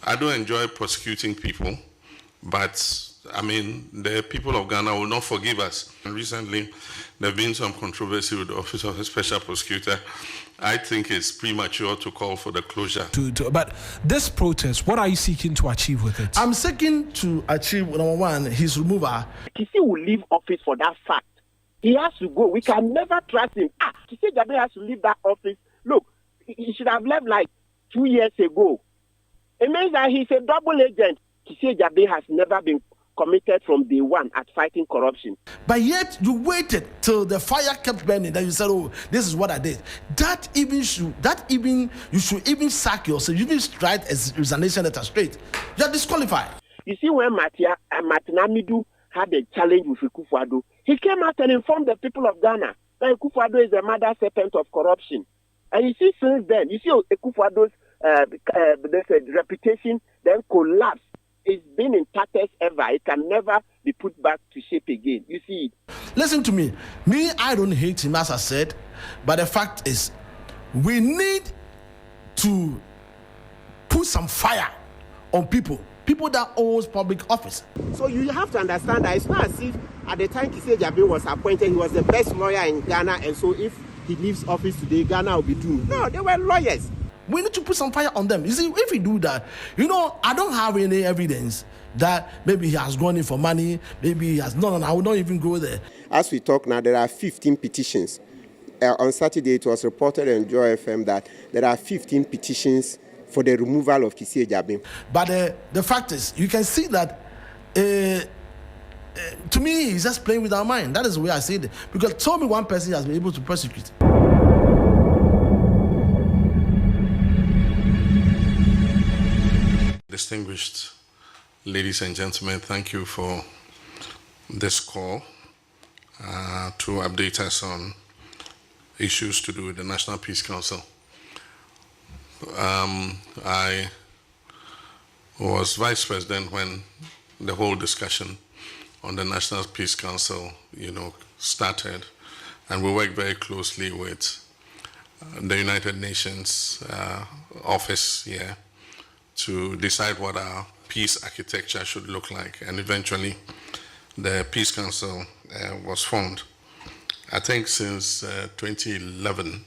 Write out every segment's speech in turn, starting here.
I don't enjoy prosecuting people, but I mean, the people of Ghana will not forgive us. And recently, there have been some controversy with the Office of the Special Prosecutor. I think it's premature to call for the closure. But this protest, what are you seeking to achieve with it? I'm seeking to achieve, number one, his removal. Kisi will leave office for that fact. He has to go. We can never trust him. Kisi Jabe has to leave that office. Look, he should have left like 2 years ago. It means that he's a double agent. Kisi Jabe has never been committed from day one at fighting corruption. But yet you waited till the fire kept burning. Then you said, "Oh, this is what I did." You should even sack yourself. You didn't write a resignation letter straight. You're disqualified. You see, when Martin Amidu had a challenge with Kufuado, he came out and informed the people of Ghana that Kufuado is a mother serpent of corruption. And you see, since then, you see Kufuado's reputation then collapsed. It's been in tatters ever. It can never be put back to shape again. You see it. Listen to me. I don't hate him, as I said. But the fact is, we need to put some fire on people that owns public office. So you have to understand that it's not as if at the time Kisi Jabe was appointed, he was the best lawyer in Ghana. And so if he leaves office today, Ghana will be doomed. No, they were lawyers. We need to put some fire on them. You see, if we do that, I don't have any evidence that maybe he has gone in for money, maybe he has not, I will not even go there. As we talk now, there are 15 petitions. On Saturday, it was reported on Joy FM that there are 15 petitions for the removal of Kisi Jabe. But the fact is, you can see that, to me, he's just playing with our mind. That is the way I see it. Because tell me one person has been able to prosecute. Distinguished ladies and gentlemen, thank you for this call to update us on issues to do with the National Peace Council. I was vice president when the whole discussion on the National Peace Council, started, and we worked very closely with the United Nations office here to decide what our peace architecture should look like. And eventually, the Peace Council was formed. I think since 2011,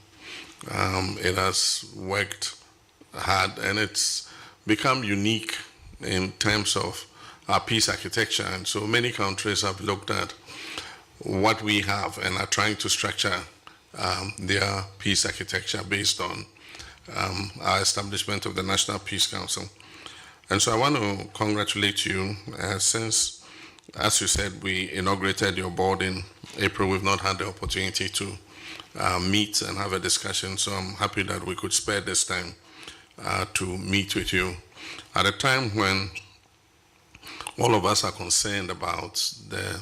it has worked hard, and it's become unique in terms of our peace architecture. And so many countries have looked at what we have and are trying to structure their peace architecture based on our establishment of the National Peace Council. And so I want to congratulate you since, as you said, we inaugurated your board in April. We've not had the opportunity to meet and have a discussion, so I'm happy that we could spare this time to meet with you at a time when all of us are concerned about the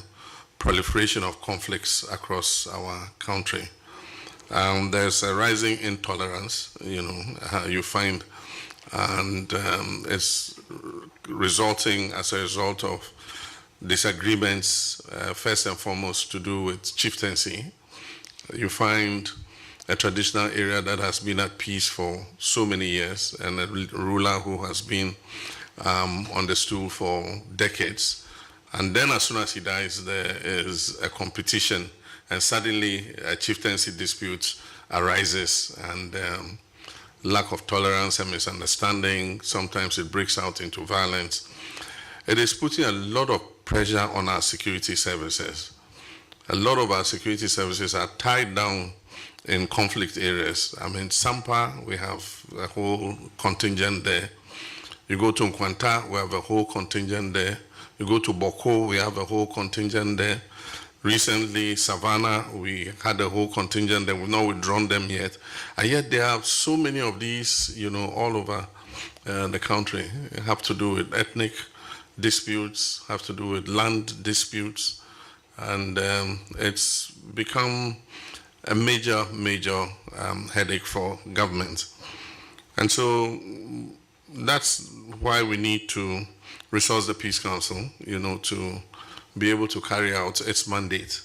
proliferation of conflicts across our country. There's a rising intolerance, you find, and it's resulting as a result of disagreements, first and foremost to do with chieftaincy. You find a traditional area that has been at peace for so many years, and a ruler who has been on the stool for decades. And then as soon as he dies, there is a competition, and suddenly a chieftaincy dispute arises, and lack of tolerance and misunderstanding. Sometimes it breaks out into violence. It is putting a lot of pressure on our security services. A lot of our security services are tied down in conflict areas. I mean, Sampa, we have a whole contingent there. You go to Nkwanta, we have a whole contingent there. You go to Boko, we have a whole contingent there. Recently, Savannah, we had a whole contingent there. We've not withdrawn them yet. And yet there are so many of these, all over the country. It have to do with ethnic disputes, have to do with land disputes. And it's become a major headache for government. And so that's why we need to resource the Peace Council, to be able to carry out its mandate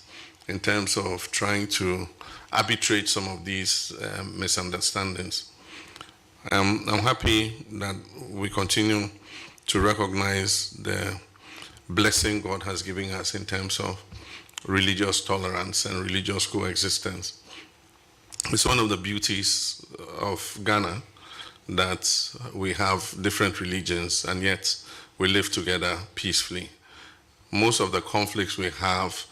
in terms of trying to arbitrate some of these misunderstandings. I'm happy that we continue to recognize the blessing God has given us in terms of religious tolerance and religious coexistence. It's one of the beauties of Ghana that we have different religions and yet we live together peacefully. Most of the conflicts we have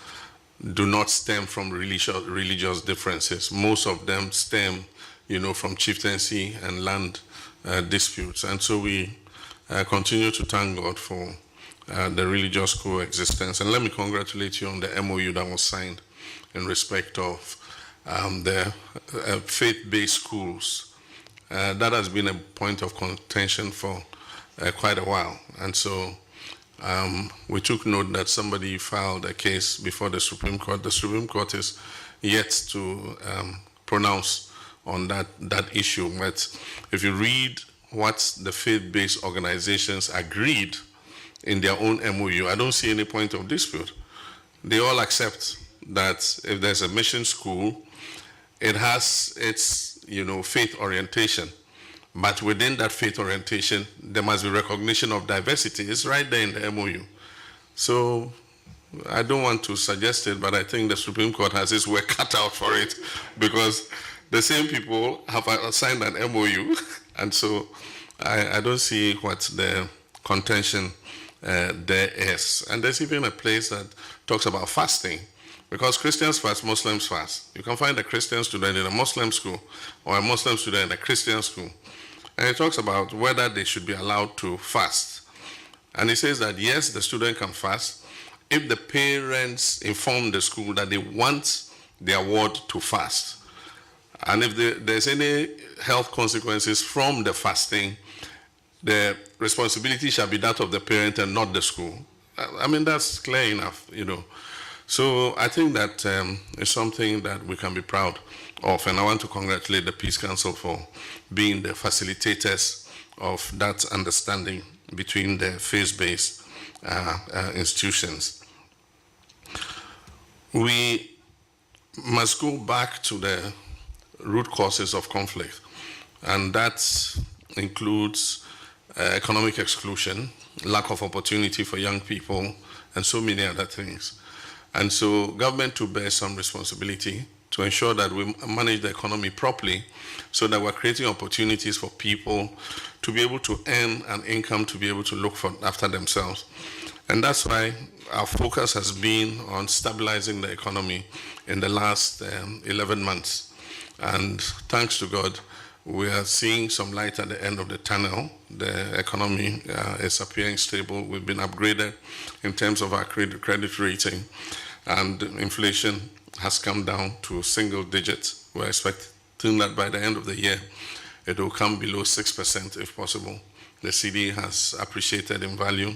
do not stem from religious differences. Most of them stem, from chieftaincy and land disputes. And so we continue to thank God for the religious coexistence. And let me congratulate you on the MOU that was signed in respect of the faith-based schools. That has been a point of contention for quite a while. And so we took note that somebody filed a case before the Supreme Court. The Supreme Court is yet to pronounce on that issue. But if you read what the faith-based organizations agreed in their own MOU, I don't see any point of dispute. They all accept that if there's a mission school, it has its, faith orientation. But within that faith orientation, there must be recognition of diversity. It's right there in the MOU. So I don't want to suggest it, but I think the Supreme Court has its work cut out for it because the same people have signed an MOU. And so I don't see what the contention there is. And there's even a place that talks about fasting. Because Christians fast, Muslims fast. You can find a Christian student in a Muslim school or a Muslim student in a Christian school. And it talks about whether they should be allowed to fast. And it says that, yes, the student can fast if the parents inform the school that they want their ward to fast. And if there's any health consequences from the fasting, the responsibility shall be that of the parent and not the school. I mean, that's clear enough, So I think that is something that we can be proud of, and I want to congratulate the Peace Council for being the facilitators of that understanding between the faith-based institutions. We must go back to the root causes of conflict, and that includes economic exclusion, lack of opportunity for young people, and so many other things. And so government to bear some responsibility to ensure that we manage the economy properly so that we're creating opportunities for people to be able to earn an income to be able to look after themselves. And that's why our focus has been on stabilizing the economy in the last 11 months. And thanks to God, we are seeing some light at the end of the tunnel. The economy is appearing stable. We've been upgraded in terms of our credit rating, and inflation has come down to single digits. We're expecting that by the end of the year, it will come below 6% if possible. The CD has appreciated in value,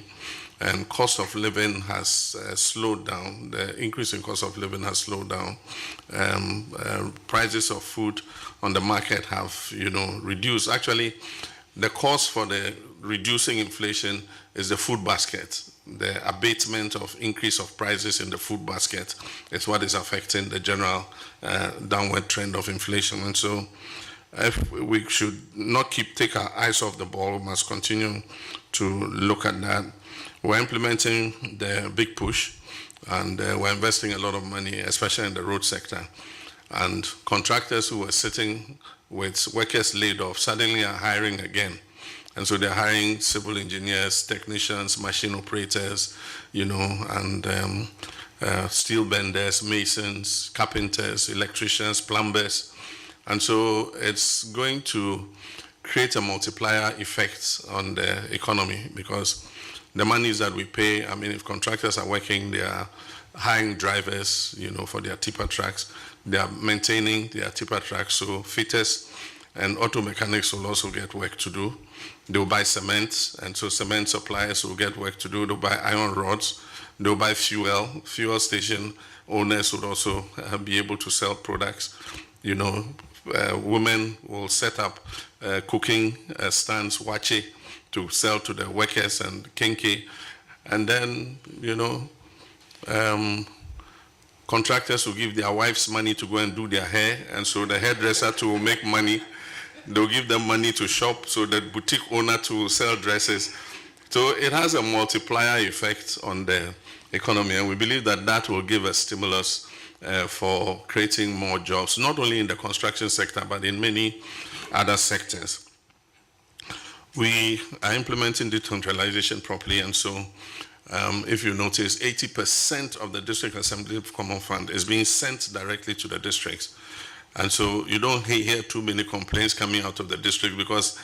and cost of living has slowed down. The increase in cost of living has slowed down. Prices of food on the market have, reduced. Actually, the cost for the reducing inflation is the food basket. The abatement of increase of prices in the food basket is what is affecting the general downward trend of inflation. And so if we should not take our eyes off the ball, we must continue to look at that. We're implementing the big push, and we're investing a lot of money, especially in the road sector. And contractors who were sitting with workers laid off suddenly are hiring again. And so they're hiring civil engineers, technicians, machine operators, and steel benders, masons, carpenters, electricians, plumbers. And so it's going to create a multiplier effect on the economy, because the monies that we pay, if contractors are working, they are hiring drivers, for their tipper trucks. They are maintaining their tipper trucks. So fitters and auto mechanics will also get work to do. They'll buy cement, and so cement suppliers will get work to do. They'll buy iron rods. They'll buy fuel. Fuel station owners would also be able to sell products. Women will set up cooking stands, wache, to sell to the workers, and kinky. And then, contractors will give their wives money to go and do their hair, and so the hairdresser too will make money. they'll give them money to shop, so the boutique owner to sell dresses. So it has a multiplier effect on the economy, and we believe that that will give a stimulus for creating more jobs, not only in the construction sector, but in many other sectors. We are implementing decentralization properly, and so if you notice, 80% of the District Assembly Common Fund is being sent directly to the districts. And so you don't hear too many complaints coming out of the district, because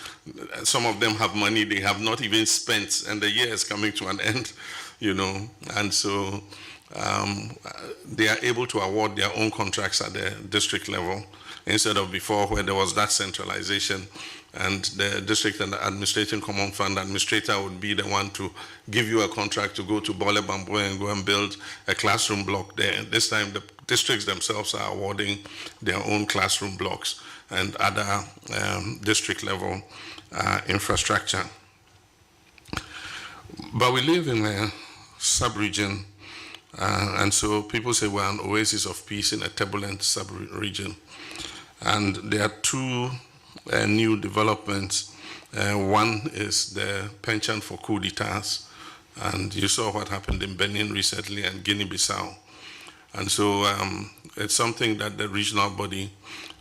some of them have money they have not even spent, and the year is coming to an end, you know. And so they are able to award their own contracts at the district level, instead of before where there was that centralization, and the district and the administration common fund administrator would be the one to give you a contract to go to Bole Bamboe and go and build a classroom block there. This time the districts themselves are awarding their own classroom blocks and other district level infrastructure. But we live in a sub-region, and so people say we're an oasis of peace in a turbulent sub-region. And there are two new developments. One is the penchant for coup d'etats, and you saw what happened in Benin recently and Guinea-Bissau. And so it's something that the regional body,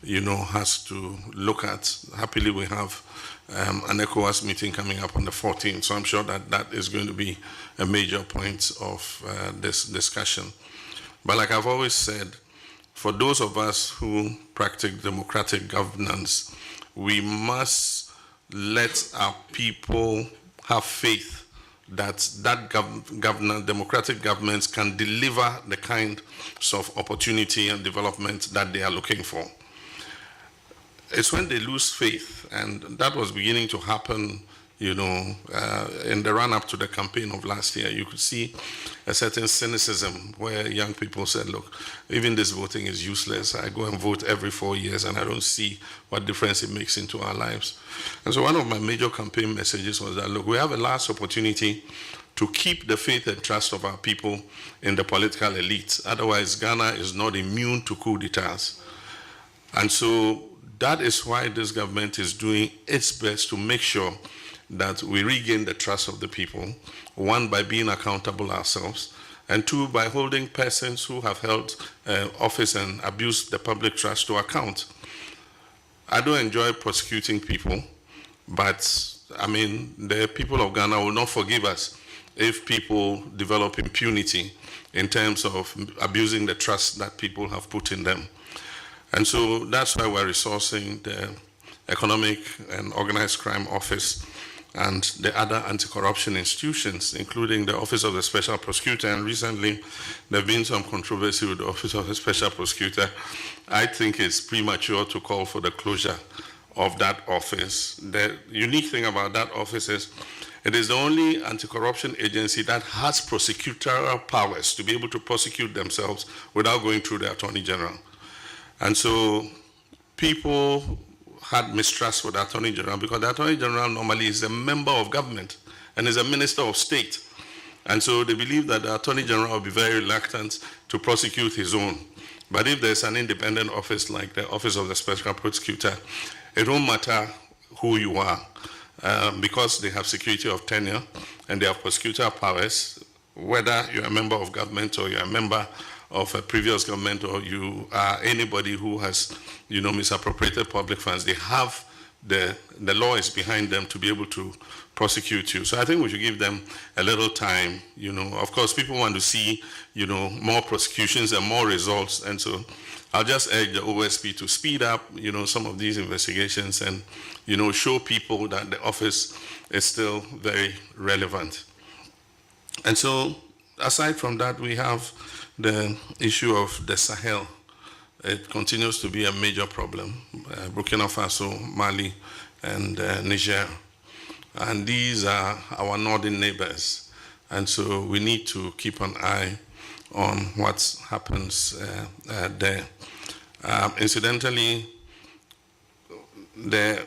you know, has to look at. Happily, we have an ECOWAS meeting coming up on the 14th, so I'm sure that that is going to be a major point of this discussion. But like I've always said, for those of us who practice democratic governance, we must let our people have faith that democratic governments can deliver the kind of opportunity and development that they are looking for. It's when they lose faith, and that was beginning to happen, you know, in the run-up to the campaign of last year. You could see a certain cynicism where young people said, look, even this voting is useless. I go and vote every 4 years and I don't see what difference it makes into our lives. And so one of my major campaign messages was that, look, we have a last opportunity to keep the faith and trust of our people in the political elite. Otherwise, Ghana is not immune to coup d'etats. And so that is why this government is doing its best to make sure that we regain the trust of the people, one, by being accountable ourselves, and two, by holding persons who have held office and abused the public trust to account. I don't enjoy prosecuting people, but I mean, the people of Ghana will not forgive us if people develop impunity in terms of abusing the trust that people have put in them. And so that's why we're resourcing the Economic and Organized Crime Office and the other anti-corruption institutions, including the Office of the Special Prosecutor. And recently, there have been some controversy with the Office of the Special Prosecutor. I think it's premature to call for the closure of that office. The unique thing about that office is it is the only anti-corruption agency that has prosecutorial powers to be able to prosecute themselves without going through the Attorney General. And so people had mistrust for the Attorney General because the Attorney General normally is a member of government and is a minister of state. And so they believe that the Attorney General will be very reluctant to prosecute his own. But if there's an independent office like the Office of the Special Prosecutor, it won't matter who you are because they have security of tenure and they have prosecutorial powers, whether you're a member of government or you're a member of a previous government or you are anybody who has, you know, misappropriated public funds. They have the law is behind them to be able to prosecute you. So I think we should give them a little time. You know, of course, people want to see, you know, more prosecutions and more results. And so I'll just urge the OSP to speed up, you know, some of these investigations and, you know, show people that the office is still very relevant. And so aside from that, we have the issue of the Sahel. It continues to be a major problem. Burkina Faso, Mali, and Niger. And these are our northern neighbors. And so we need to keep an eye on what happens there. Incidentally, the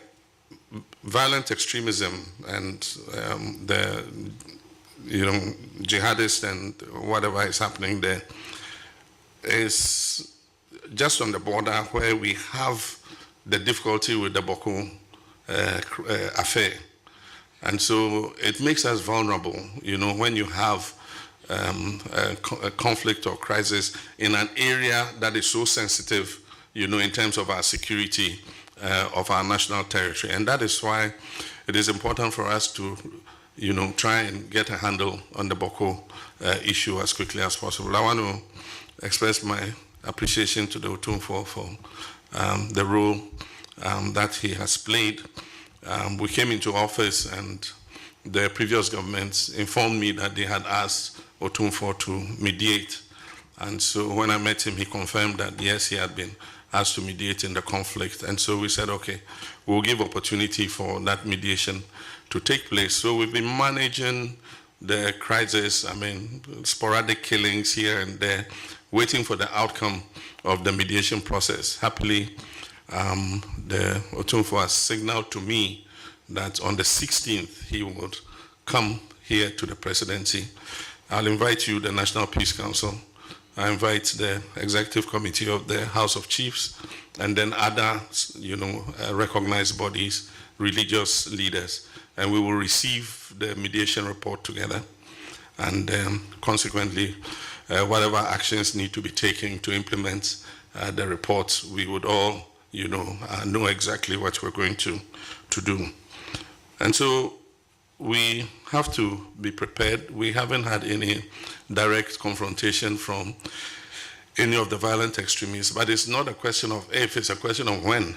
violent extremism and the, you know, jihadists and whatever is happening there is just on the border where we have the difficulty with the Boko affair. And so it makes us vulnerable, when you have a conflict or crisis in an area that is so sensitive, in terms of our security of our national territory. And that is why it is important for us to, try and get a handle on the Boko issue as quickly as possible. I want to express my appreciation to the Otumfuo for the role that he has played. We came into office and the previous governments informed me that they had asked Otumfuo to mediate. And so when I met him, he confirmed that yes, he had been asked to mediate in the conflict. And so we said, okay, we'll give opportunity for that mediation to take place. So we've been managing the crisis, sporadic killings here and there, waiting for the outcome of the mediation process. Happily, the Otumfuo has signaled to me that on the 16th, he would come here to the presidency. I'll invite you, the National Peace Council. I invite the Executive Committee of the House of Chiefs, and then other, recognized bodies, religious leaders, and we will receive the mediation report together. And consequently, whatever actions need to be taken to implement the report, we would all, know exactly what we're going to do. And so we have to be prepared. We haven't had any direct confrontation from any of the violent extremists, but it's not a question of if, it's a question of when,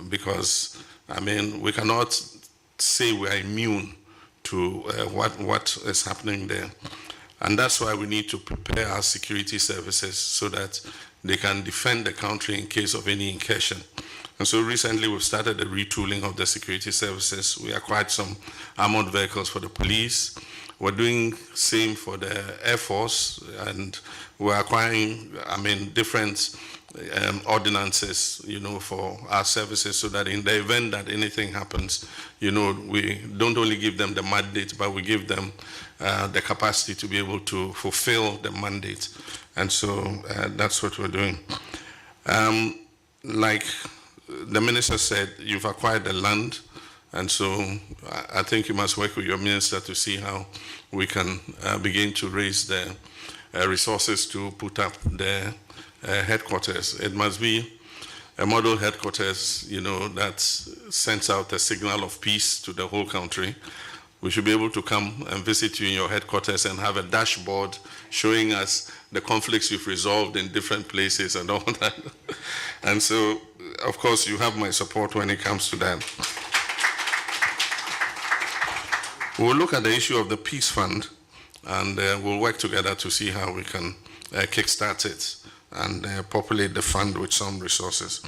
because, we cannot say we are immune to what is happening there. And that's why we need to prepare our security services so that they can defend the country in case of any incursion. And so recently we've started the retooling of the security services. We acquired some armored vehicles for the police. We're doing same for the Air Force, and we're acquiring, different ordinances, for our services, so that in the event that anything happens, we don't only give them the mandate, but we give them the capacity to be able to fulfill the mandate. And so that's what we're doing. Like the minister said, you've acquired the land, and so I think you must work with your minister to see how we can begin to raise the resources to put up the headquarters. It must be a model headquarters, that sends out a signal of peace to the whole country. We should be able to come and visit you in your headquarters and have a dashboard showing us the conflicts you've resolved in different places and all that. And so, of course, you have my support when it comes to that. We'll look at the issue of the Peace Fund, and we'll work together to see how we can kickstart it and populate the fund with some resources.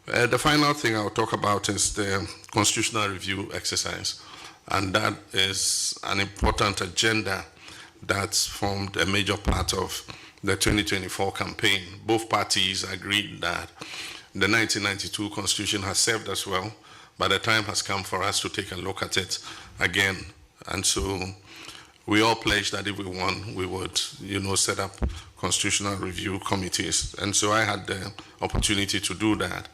The final thing I'll talk about is the constitutional review exercise. And that is an important agenda that's formed a major part of the 2024 campaign. Both parties agreed that the 1992 Constitution has served us well, but the time has come for us to take a look at it again. And so we all pledged that if we won, we would, set up constitutional review committees. And so I had the opportunity to do that.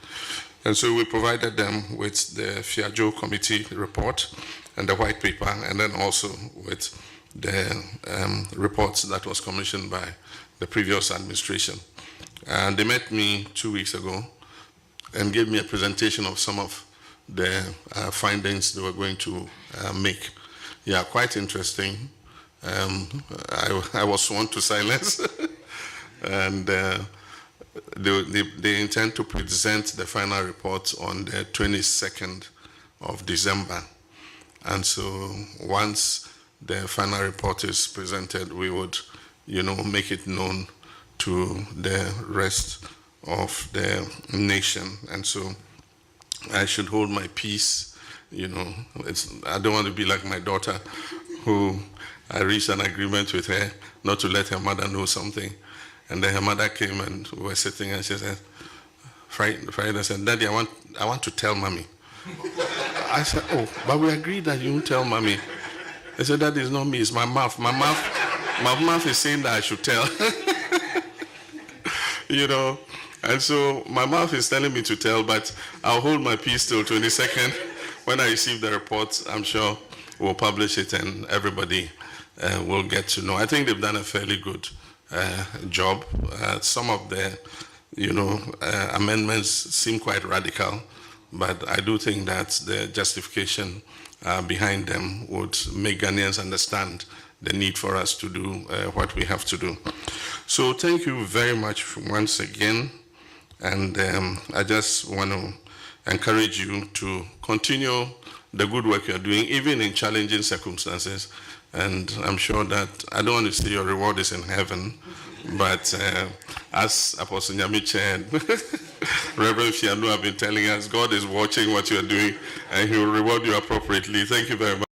And so we provided them with the Fiajo Committee report and the white paper, and then also with the reports that was commissioned by the previous administration. And they met me 2 weeks ago and gave me a presentation of some of the findings they were going to make. Yeah, quite interesting. I was sworn to silence. And they intend to present the final report on the 22nd of December. And so once the final report is presented, we would, make it known to the rest of the nation. And so I should hold my peace. I don't want to be like my daughter, who I reached an agreement with her not to let her mother know something. And then her mother came and we were sitting, and she said, Friday said, Daddy, I want to tell Mommy. I said, oh, but we agreed that you won't tell Mommy. I said, that is not me, it's my mouth. My mouth is saying that I should tell. And so my mouth is telling me to tell, but I'll hold my peace till 22nd when I receive the report, I'm sure we'll publish it and everybody will get to know. I think they've done a fairly good job. Some of the, amendments seem quite radical, but I do think that the justification behind them would make Ghanaians understand the need for us to do what we have to do. So thank you very much once again, and I just want to encourage you to continue the good work you're doing, even in challenging circumstances. And I'm sure that, I don't want to say your reward is in heaven, but as Apostle Nyamiche and Reverend Fianu have been telling us, God is watching what you're doing and he will reward you appropriately. Thank you very much.